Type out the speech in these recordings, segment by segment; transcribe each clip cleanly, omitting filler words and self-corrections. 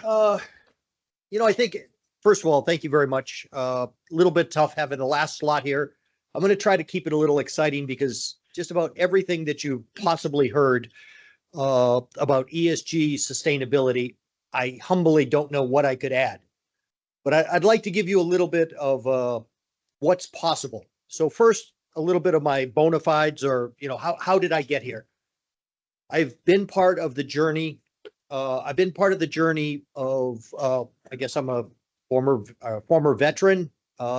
Uh, I think, first of all, thank you very much. A little bit tough having the last slot here. I'm going to try to keep it a little exciting because just about everything that you possibly heard about ESG sustainability, I humbly don't know what I could add. But I'd like to give you a little bit of what's possible. So first, a little bit of my bona fides, or how did I get here? I've been part of the journey. I've been part of the journey of. I guess I'm a former veteran,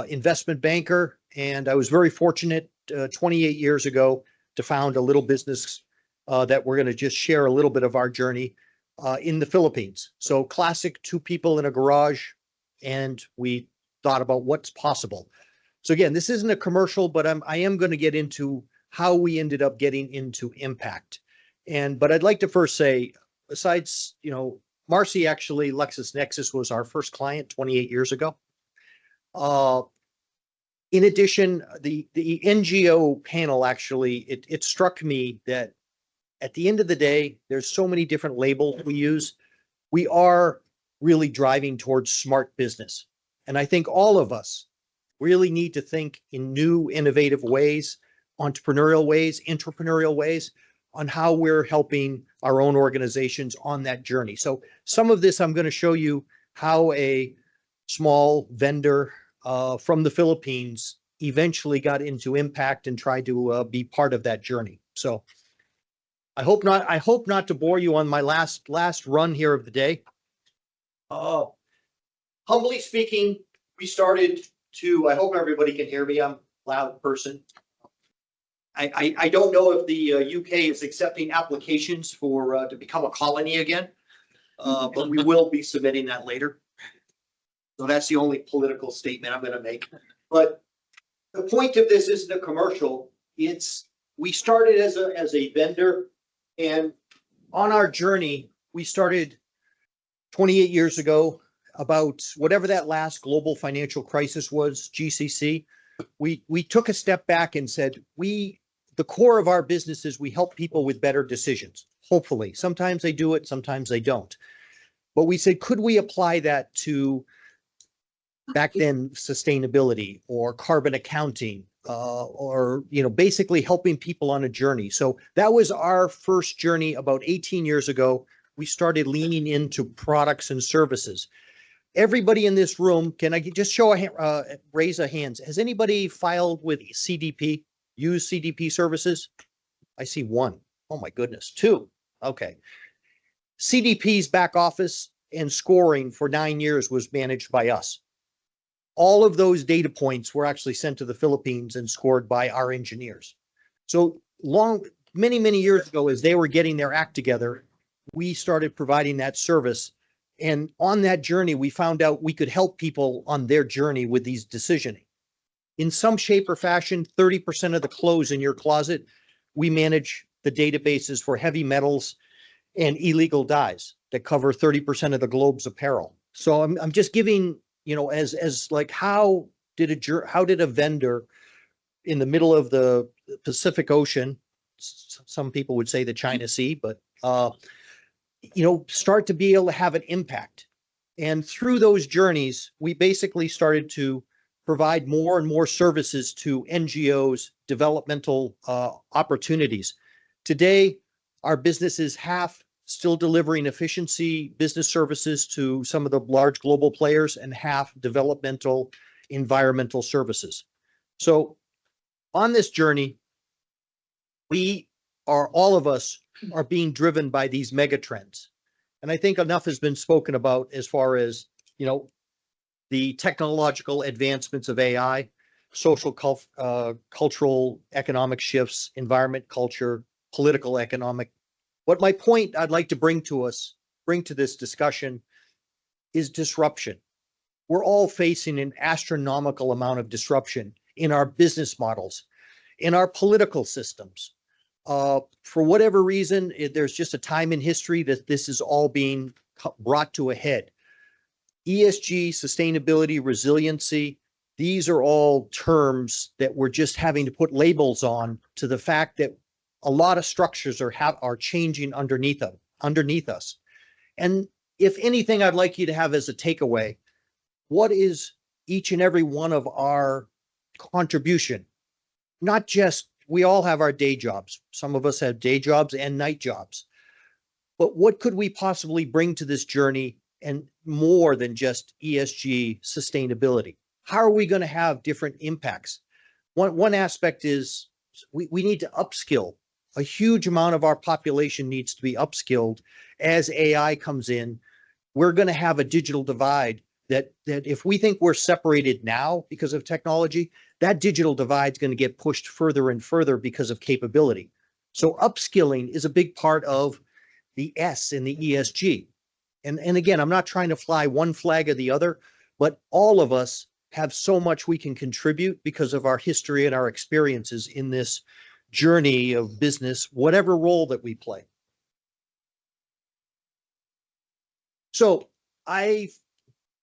investment banker, and I was very fortunate 28 years ago to found a little business that we're going to just share a little bit of our journey in the Philippines. So classic two people in a garage, and we thought about what's possible. So again, this isn't a commercial, but I am going to get into how we ended up getting into impact. But I'd like to first say, besides, Marcy, actually, LexisNexis was our first client 28 years ago. In addition, the NGO panel, actually, it struck me that at the end of the day, there's so many different labels we use. We are really driving towards smart business. And I think all of us really need to think in new, innovative ways, entrepreneurial ways, on how we're helping our own organizations on that journey. So some of this, I'm going to show you how a small vendor from the Philippines eventually got into impact and tried to be part of that journey. So I hope not to bore you on my last run here of the day. Humbly speaking, we started to, I hope everybody can hear me. I'm a loud person. I don't know if the UK is accepting applications for to become a colony again, but we will be submitting that later. So that's the only political statement I'm going to make. But the point of this isn't a commercial. We started as a vendor, and on our journey, we started 28 years ago, about whatever that last global financial crisis was, GCC. We took a step back and said, the core of our business is we help people with better decisions. Hopefully, sometimes they do it, sometimes they don't. But we said, could we apply that to back then sustainability or carbon accounting, or basically helping people on a journey? So that was our first journey about 18 years ago. We started leaning into products and services. Everybody in this room, can I just show raise a hands? Has anybody filed with CDP? Use CDP services? I see one. Oh my goodness, two. Okay. CDP's back office and scoring for 9 years was managed by us. All of those data points were actually sent to the Philippines and scored by our engineers. So many years ago, as they were getting their act together, we started providing that service. And on that journey, we found out we could help people on their journey with these decisioning. In some shape or fashion, 30% of the clothes in your closet, we manage the databases for heavy metals and illegal dyes that cover 30% of the globe's apparel. So I'm just giving, as like, how did a vendor in the middle of the Pacific Ocean, some people would say the China Sea, but start to be able to have an impact? And through those journeys, we basically started to provide more and more services to NGOs, developmental opportunities. Today, our business is half still delivering efficiency business services to some of the large global players, and half developmental environmental services. So on this journey, all of us are being driven by these mega trends. And I think enough has been spoken about as far as, the technological advancements of AI, social, cultural, economic shifts, environment, culture, political, economic. What my point I'd like to bring to this discussion is disruption. We're all facing an astronomical amount of disruption in our business models, in our political systems. For whatever reason, there's just a time in history that this is all being brought to a head. ESG, sustainability, resiliency, these are all terms that we're just having to put labels on to the fact that a lot of structures are changing underneath us. And if anything, I'd like you to have as a takeaway, what is each and every one of our contribution? Not just, we all have our day jobs. Some of us have day jobs and night jobs. But what could we possibly bring to this journey and more than just ESG sustainability? How are we going to have different impacts? One aspect is we need to upskill. A huge amount of our population needs to be upskilled as AI comes in. We're going to have a digital divide that if we think we're separated now because of technology, that digital divide is going to get pushed further and further because of capability. So upskilling is a big part of the S in the ESG. And again, I'm not trying to fly one flag or the other, but all of us have so much we can contribute because of our history and our experiences in this journey of business, whatever role that we play. So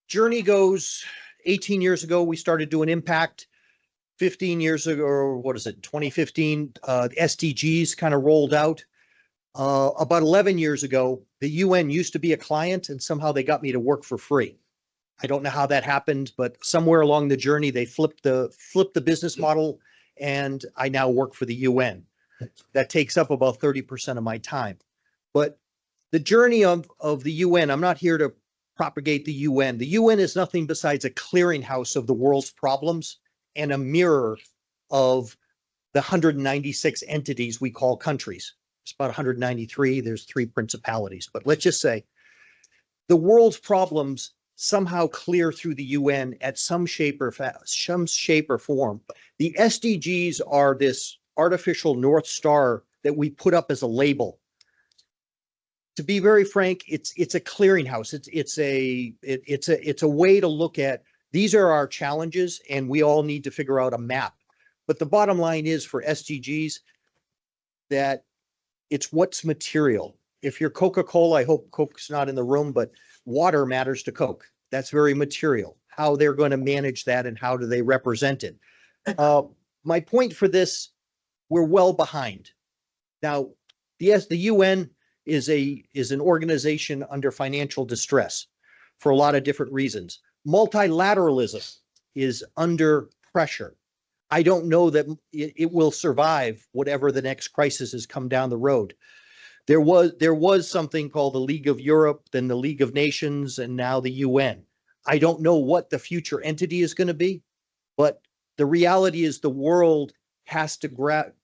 journey goes 18 years ago, we started doing impact. 15 years ago, or what is it, 2015, SDGs kind of rolled out. About 11 years ago, the UN used to be a client and somehow they got me to work for free. I don't know how that happened, but somewhere along the journey, they flipped the business model and I now work for the UN. That takes up about 30% of my time. But the journey of the UN, I'm not here to propagate the UN. The UN is nothing besides a clearinghouse of the world's problems and a mirror of the 196 entities we call countries. It's about 193. There's 3 principalities, but let's just say the world's problems somehow clear through the UN at some shape or form. The SDGs are this artificial North Star that we put up as a label. To be very frank, it's a clearinghouse. It's a way to look at, these are our challenges and we all need to figure out a map. But the bottom line is for SDGs that it's what's material. If you're Coca-Cola, I hope Coke's not in the room, but water matters to Coke. That's very material. How they're going to manage that and how do they represent it. My point for this, we're well behind. Now, yes, the UN is an organization under financial distress for a lot of different reasons. Multilateralism is under pressure. I don't know that it will survive whatever the next crisis has come down the road. There was something called the League of Europe, then the League of Nations, and now the UN. I don't know what the future entity is going to be, but the reality is the world has to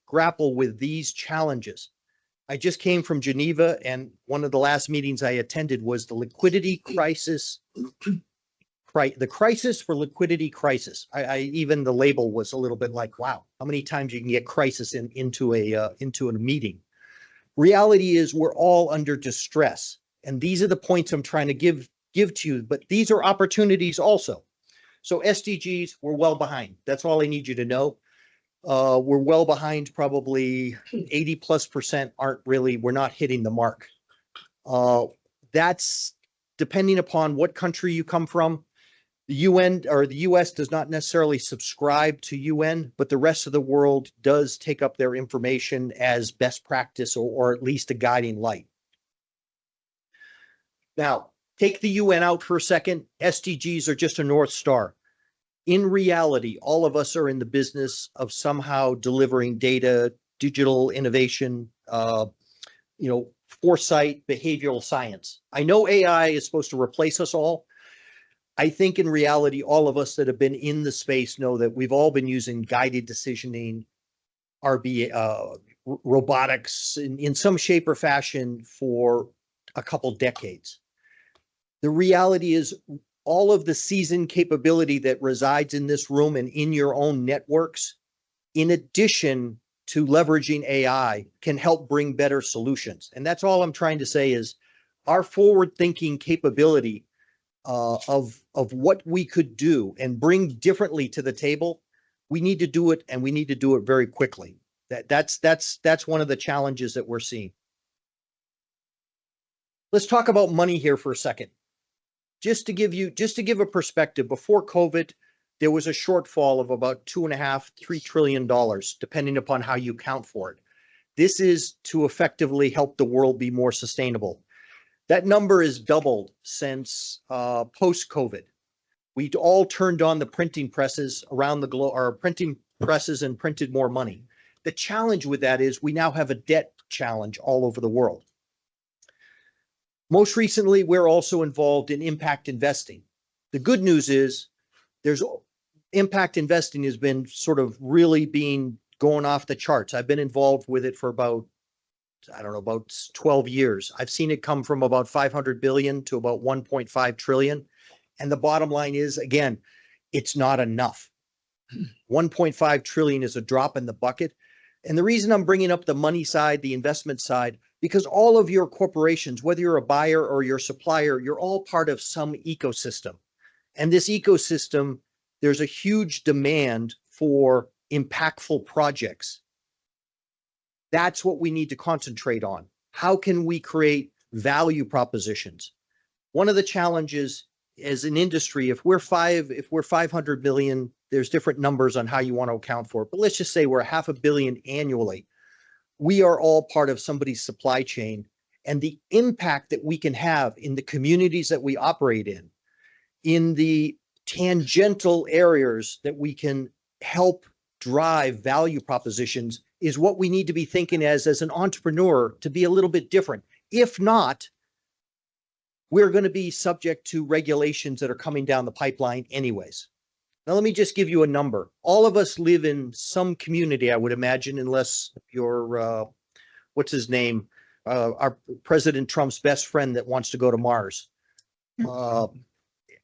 grapple with these challenges. I just came from Geneva, and one of the last meetings I attended was the liquidity crisis, the crisis for liquidity crisis. Even the label was a little bit like, wow, how many times you can get crisis into a meeting. Reality is we're all under distress, and these are the points I'm trying to give to you, but these are opportunities also. So SDGs, we're well behind. That's all I need you to know. We're well behind, probably 80+% we're not hitting the mark. That's depending upon what country you come from. The UN or the US does not necessarily subscribe to UN, but the rest of the world does take up their information as best practice or at least a guiding light. Now, take the UN out for a second. SDGs are just a North Star. In reality, all of us are in the business of somehow delivering data, digital innovation, foresight, behavioral science. I know AI is supposed to replace us all. I think in reality, all of us that have been in the space know that we've all been using guided decisioning, robotics in some shape or fashion for a couple decades. The reality is all of the seasoned capability that resides in this room and in your own networks, in addition to leveraging AI, can help bring better solutions. And that's all I'm trying to say is our forward-thinking capability of what we could do and bring differently to the table. We need to do it, and we need to do it very quickly. That's one of the challenges that we're seeing. Let's talk about money here for a second. Just to give a perspective, before COVID, there was a shortfall of about $2.5–3 trillion, depending upon how you count for it. This is to effectively help the world be more sustainable. That number is doubled since post-COVID. We all turned on the printing presses around the globe, or printing presses, and printed more money. The challenge with that is we now have a debt challenge all over the world. Most recently, we're also involved in impact investing. The good news is there's impact investing has been sort of really going off the charts. I've been involved with it for about 12 years. I've seen it come from about 500 billion to about 1.5 trillion. And the bottom line is, again, it's not enough. 1.5 trillion is a drop in the bucket. And the reason I'm bringing up the money side, the investment side, because all of your corporations, whether you're a buyer or your supplier, you're all part of some ecosystem. And this ecosystem, there's a huge demand for impactful projects. That's what we need to concentrate on. How can we create value propositions? One of the challenges as an industry, if we're 500 billion, there's different numbers on how you want to account for it, but let's just say we're $500 million annually. We are all part of somebody's supply chain, and the impact that we can have in the communities that we operate in the tangential areas that we can help drive value propositions is what we need to be thinking as an entrepreneur, to be a little bit different. If not, we're going to be subject to regulations that are coming down the pipeline anyways. Now, let me just give you a number. All of us live in some community, I would imagine, unless you're, what's his name? Our President Trump's best friend that wants to go to Mars.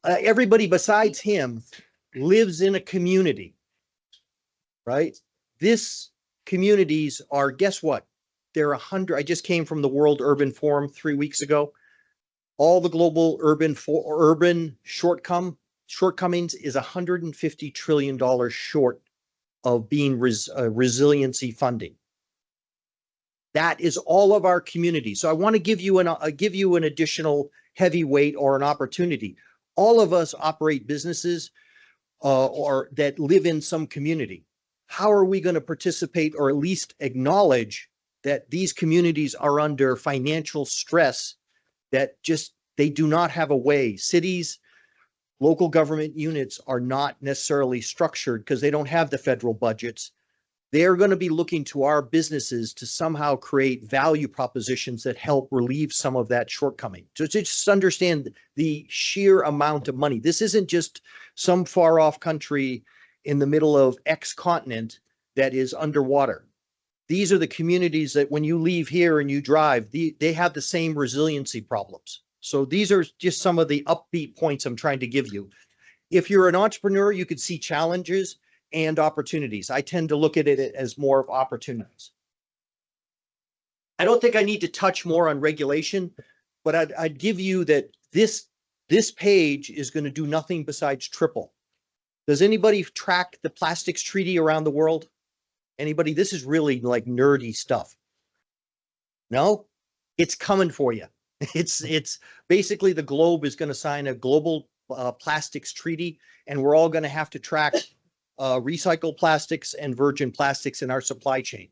Everybody besides him lives in a community, right? This communities are, guess what? There are 100. I just came from the World Urban Forum 3 weeks ago. All the global urban shortcomings is $150 trillion short of being resiliency funding. That is all of our communities. So I want to give you an additional heavyweight or an opportunity. All of us operate businesses or that live in some community. How are we going to participate or at least acknowledge that these communities are under financial stress, that just they do not have a way? Cities, local government units are not necessarily structured because they don't have the federal budgets. They're going to be looking to our businesses to somehow create value propositions that help relieve some of that shortcoming. So just understand the sheer amount of money. This isn't just some far off country in the middle of X continent that is underwater. These are the communities that when you leave here and you drive, they have the same resiliency problems. So these are just some of the upbeat points I'm trying to give you. If you're an entrepreneur, you could see challenges and opportunities. I tend to look at it as more of opportunities. I don't think I need to touch more on regulation, but I'd give you that this page is going to do nothing besides triple. Does anybody track the plastics treaty around the world? Anybody? This is really like nerdy stuff. No, it's coming for you. It's basically the globe is going to sign a global plastics treaty, and we're all going to have to track recycled plastics and virgin plastics in our supply chain.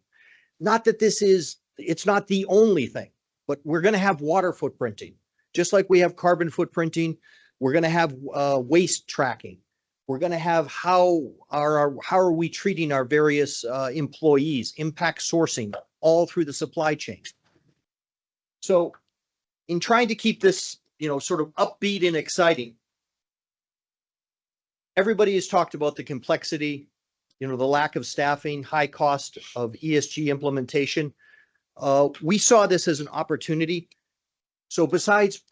Not that it's not the only thing, but we're going to have water footprinting. Just like we have carbon footprinting, we're going to have waste tracking. We're going to have how are we treating our various employees, impact sourcing, all through the supply chain. So in trying to keep this, sort of upbeat and exciting, everybody has talked about the complexity, the lack of staffing, high cost of ESG implementation. We saw this as an opportunity. So besides,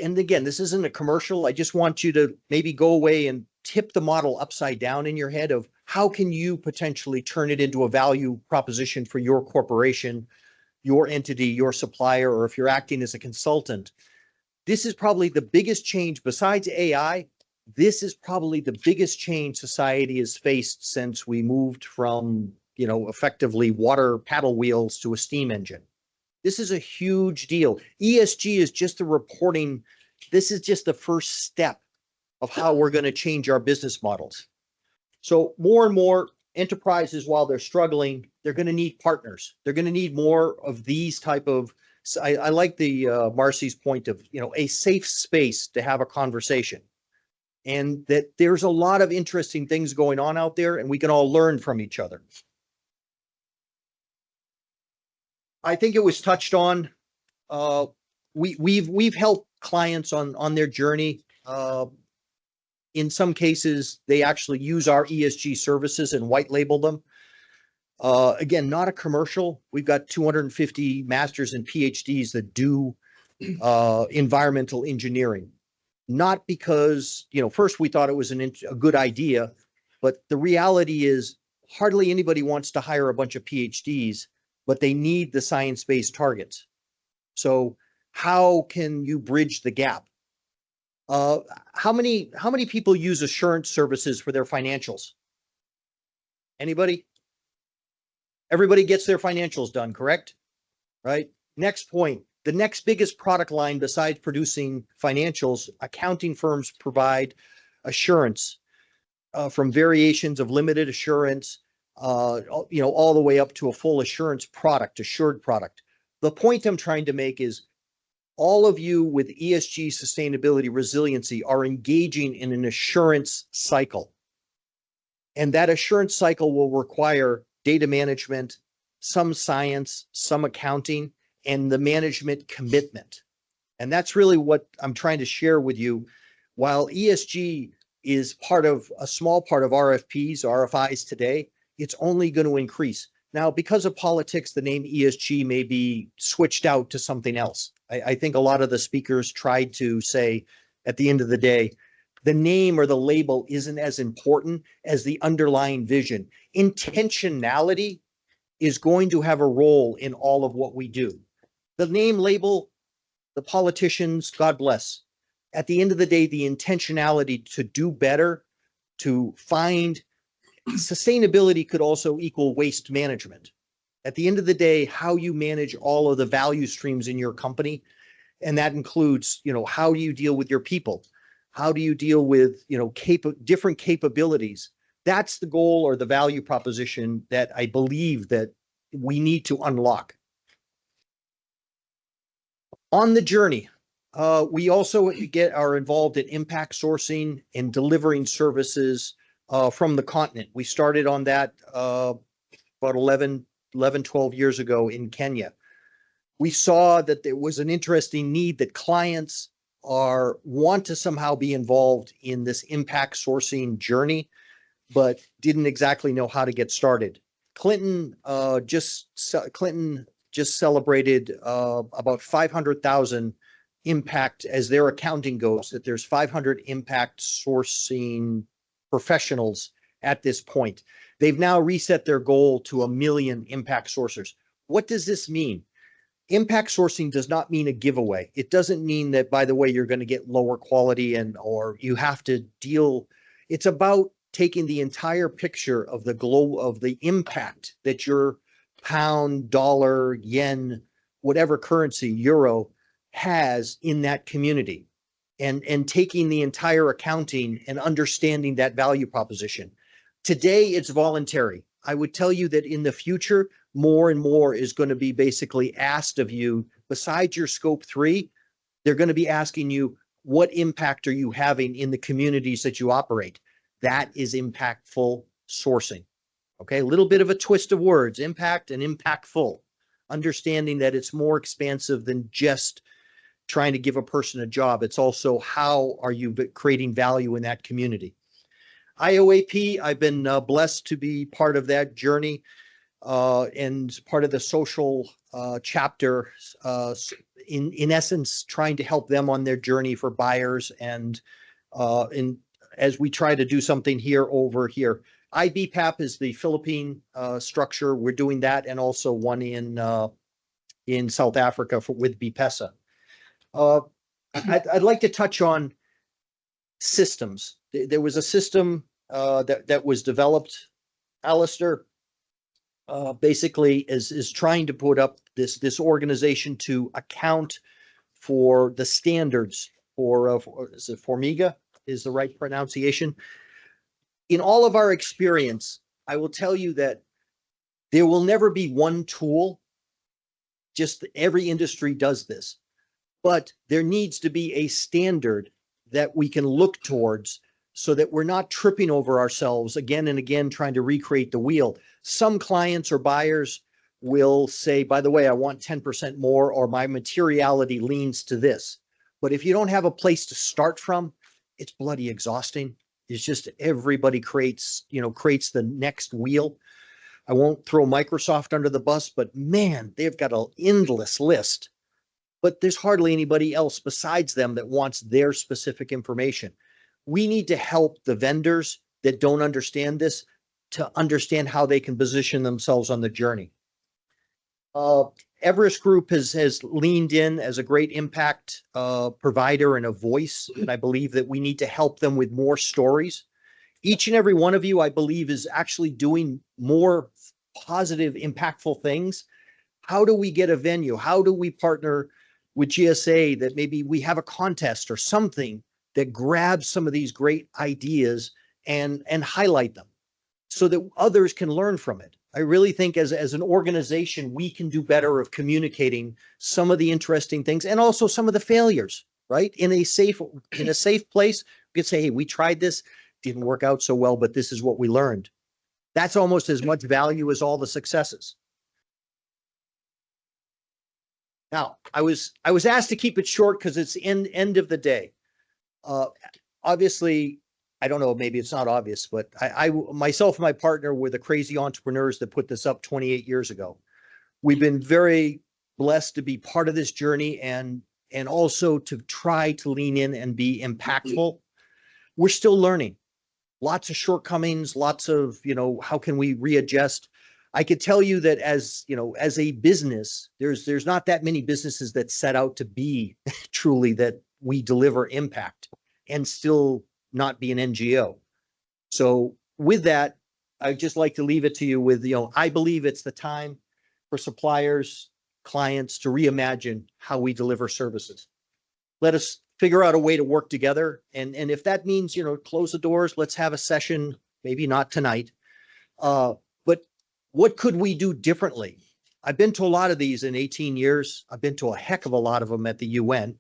and again, this isn't a commercial. I just want you to maybe go away and tip the model upside down in your head of how can you potentially turn it into a value proposition for your corporation, your entity, your supplier, or if you're acting as a consultant. This is probably the biggest change besides AI. This is probably the biggest change society has faced since we moved from, effectively water paddle wheels to a steam engine. This is a huge deal. ESG is just the reporting. This is just the first step of how we're going to change our business models. So more and more enterprises, while they're struggling, they're going to need partners. They're going to need more of these type of So I like the Marcy's point of, a safe space to have a conversation, and that there's a lot of interesting things going on out there, and we can all learn from each other. I think it was touched on. We've helped clients on their journey. In some cases, they actually use our ESG services and white label them. Again, not a commercial. We've got 250 masters and PhDs that do environmental engineering. Not because, first we thought it was a good idea, but the reality is hardly anybody wants to hire a bunch of PhDs, but they need the science-based targets. So how can you bridge the gap? How many people use assurance services for their financials? Anybody? Everybody gets their financials done, correct? Right? Next point. The next biggest product line besides producing financials, accounting firms provide assurance from variations of limited assurance, all the way up to a full assurance product, assured product. The point I'm trying to make is all of you with ESG, sustainability, resiliency are engaging in an assurance cycle. And that assurance cycle will require data management, some science, some accounting, and the management commitment. And that's really what I'm trying to share with you. While ESG is a small part of RFPs, RFIs today, it's only going to increase. Now, because of politics, the name ESG may be switched out to something else. I think a lot of the speakers tried to say, at the end of the day, the name or the label isn't as important as the underlying vision. Intentionality is going to have a role in all of what we do. The name, label, the politicians, God bless. At the end of the day, the intentionality to do better, to find sustainability could also equal waste management. At the end of the day, how you manage all of the value streams in your company, and that includes, how do you deal with your people? How do you deal with, different capabilities? That's the goal or the value proposition that I believe that we need to unlock. On the journey, we also are involved in impact sourcing and delivering services from the continent. We started on that about 11, 12 years ago in Kenya. We saw that there was an interesting need that clients want to somehow be involved in this impact sourcing journey, but didn't exactly know how to get started. Clinton just celebrated about 500,000 impact, as their accounting goes, that there's 500 impact sourcing professionals at this point. They've now reset their goal to 1 million impact sourcers. What does this mean? Impact sourcing does not mean a giveaway. It doesn't mean that, by the way, you're going to get lower quality or you have to deal. It's about taking the entire picture of the impact that your pound, dollar, yen, whatever currency, euro has in that community, and taking the entire accounting and understanding that value proposition. Today, it's voluntary. I would tell you that in the future, more and more is going to be basically asked of you. Besides your scope 3, they're going to be asking you, what impact are you having in the communities that you operate? That is impactful sourcing. Okay, a little bit of a twist of words, impact and impactful, understanding that it's more expansive than just trying to give a person a job. It's also, how are you creating value in that community? IOAP, I've been blessed to be part of that journey and part of the social chapter, in essence, trying to help them on their journey for buyers, and as we try to do something over here. IBPAP is the Philippine structure. We're doing that, and also one in South Africa with BPESA. I'd like to touch on systems. There was a system that was developed. Alistair basically is trying to put up this organization to account for the standards for is it Formiga is the right pronunciation. In all of our experience, I will tell you that there will never be one tool just every industry does this. But there needs to be a standard that we can look towards so that we're not tripping over ourselves again and again trying to recreate the wheel. Some clients or buyers will say, by the way, I want 10% more, or my materiality leans to this. But if you don't have a place to start from, it's bloody exhausting. It's just everybody creates the next wheel. I won't throw Microsoft under the bus, but man, they've got an endless list. But there's hardly anybody else besides them that wants their specific information. We need to help the vendors that don't understand this to understand how they can position themselves on the journey. Everest Group has leaned in as a great impact provider and a voice, and I believe that we need to help them with more stories. Each and every one of you, I believe, is actually doing more positive, impactful things. How do we get a venue? How do we partner with GSA that maybe we have a contest or something that grabs some of these great ideas and highlight them so that others can learn from it? I really think as an organization, we can do better of communicating some of the interesting things and also some of the failures, right? In a safe place, we could say, hey, we tried this, didn't work out so well, but this is what we learned. That's almost as much value as all the successes. Now, I was asked to keep it short because it's end of the day. Obviously, I don't know, maybe it's not obvious, but I myself and my partner were the crazy entrepreneurs that put this up 28 years ago. We've been very blessed to be part of this journey and also to try to lean in and be impactful. We're still learning. Lots of shortcomings, lots of, how can we readjust? I could tell you that as a business, there's not that many businesses that set out to be truly that we deliver impact and still not be an NGO. So with that, I'd just like to leave it to you with, I believe it's the time for suppliers, clients to reimagine how we deliver services. Let us figure out a way to work together. And if that means, close the doors, let's have a session, maybe not tonight. But what could we do differently? I've been to a lot of these in 18 years. I've been to a heck of a lot of them at the UN.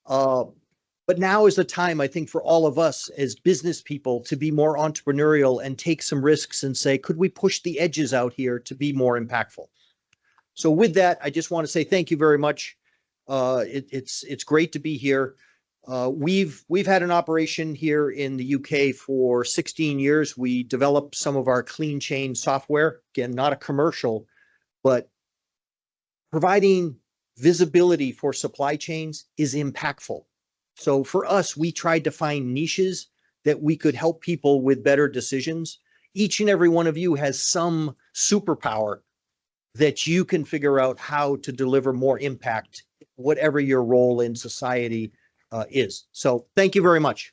But now is the time, I think, for all of us as business people to be more entrepreneurial and take some risks and say, could we push the edges out here to be more impactful? So with that, I just want to say thank you very much. It's great to be here. We've had an operation here in the UK for 16 years. We developed some of our clean chain software. Again, not a commercial, but providing visibility for supply chains is impactful. So for us, we tried to find niches that we could help people with better decisions. Each and every one of you has some superpower that you can figure out how to deliver more impact, whatever your role in society is. So thank you very much.